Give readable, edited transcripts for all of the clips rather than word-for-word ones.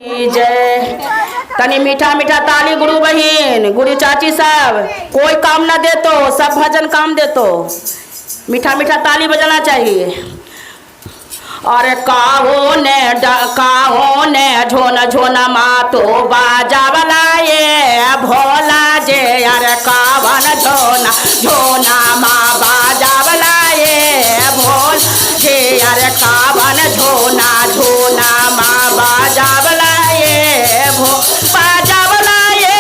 जय। तनी मीठा मीठा ताली गुरु बहन गुरु चाची सब। कोई काम ना दे तो सब भजन काम दे तो मीठा मीठा ताली बजाना चाहिए। और काहो ने झोना झोना मातो बाजा बनाए भोला जे। अरे कावन झोना झोना माँ बाजा बनाए भोल जे। अरे कावन झोना झोना माँ बाजा बनाए बाजा बनाए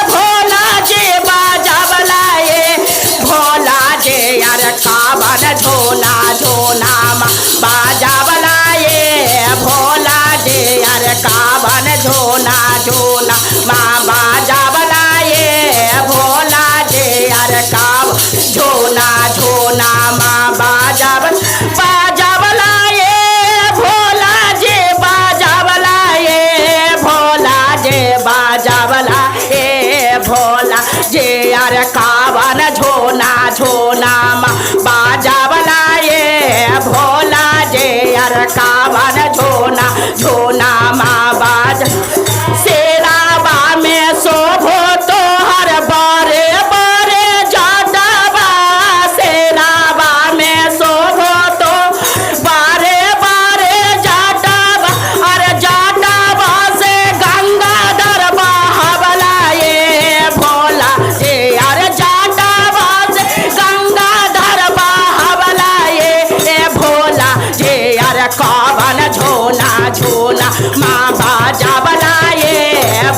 भोला जे बाजा बनाए भोला जे। अरे कावन झोना झोना माँ बाजा बनाए भोला जे। अरे कावन झोना झोना माँ बाजा बनाए भोला जे। अरे काव झोना झोना माँ बाजा बनाए भोला जे बाजा बनाए भोला जे बाजा बनाए भोला जे। अरे कावन झोना झोना माँ बाजा बनाए भोला जे। अरे कावन झोना झोना माँ बाजा। शेराबा में शोभो तो हर बारे बारे जाटाबा। शेराबा में शोभो तो बारे बारे जाटाबा। अरे जाटाबा से गंगाधर बहावलाए भोला जे। अरे जाटाबा से गंगाधर बहावलाए भोला जे। अरे कावन झोना झोना माँ बाजा बनाए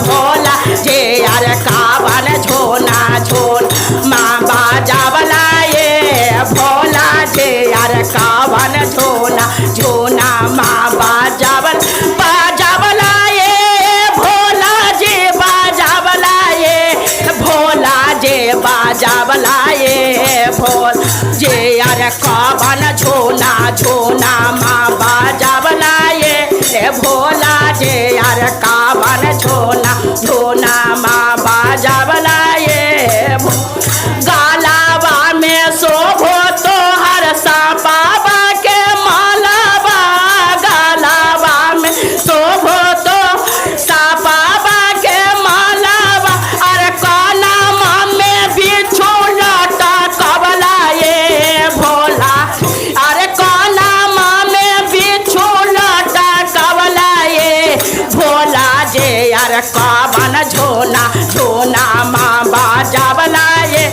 भोला जे। अरे कावन झोना झोना माँ बाजा बनाए भोला जे। अरे कावन झोना झोना माँ बाजा बनाए भोला जे बाजा बनाए भोला जे बाजा बनाए भोल जे। अरे कावन झोना झोना माँ बाजा बनाए भोला जे। अरे कावन झोना झोना माँ बाजा बनाए गालाबा में शोभो तो हर सापाबा के मालाबा। गालाबा में शोभो तो सापाबा के मालाबा। अरे कानामा में बिच्छू लटा कबलाए भोला। अरे कानामा में बिच्छू लटा कबलाए भोला जे। अरे कावन झोना झोना माँ बाजा बनाए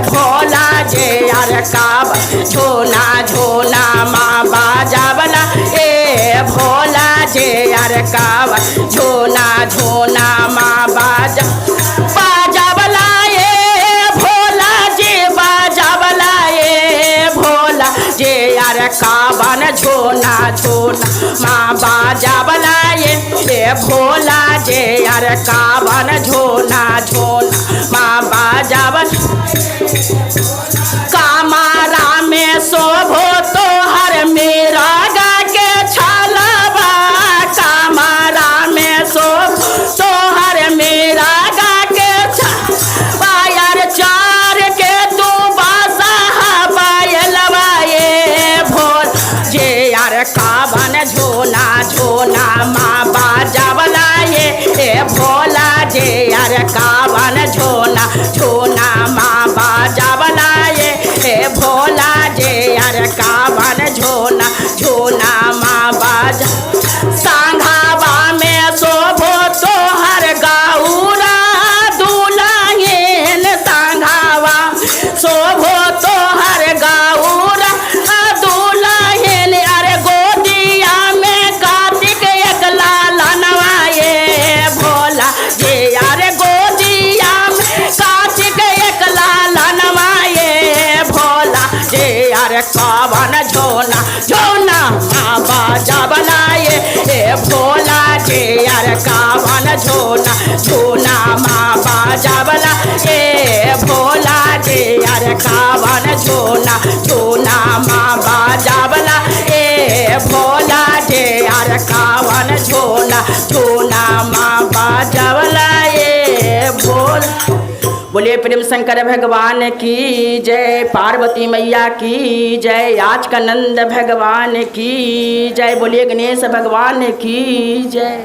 भोला जे। अरे कावन झोना झोना माँ बाजा बनाए भोला जे। अरे कावन झोना झोना माँ बाजा बनाए भोला जे बाजा बनाए भोला जे। अरे कावन झोना झोना माँ बाजा बनाए भोला जे। अरे कावन झोना झोना माँ बाजा कामारा में शोभो तो हर मेरा गा के छालाबा। कामारा में शोभो तो हर मेरा गा के छालाबा। यार चार के तू बासा पायलवाए भोल जे। अरे कावन झोना झोना माँ बाजा बनाए भोला जे। अरे कावन झोना झोना माँ बाजा बनाए भोला जे। अरे कावन झोना झोना माँ बाजा सांघाबा में शोभो तो हर गाऊरा दुलाहिन। सांघाबा शोभो तो हर गाऊरा दुलाहिन। अरे गोदिया में कार्तिक एक लालनवाए भोला जे। अरे गोदिया में कार्तिक एक लालनवाए भोला जे। अरे कावन झोना झोना माँ बाजा बनाए भोला जे। अरे कावन झोना झोना माँ बाजा बनाए भोला जे। अरे कावन झोना झोना माँ बाजा बनाए भोला जे। अरे कावन झोना झोना माँ बाजा बनाए भोला। बोलिए प्रेम शंकर भगवान की जय। पार्वती मैया की जय। आज का नंद भगवान की जय। बोलिए गणेश भगवान की जय।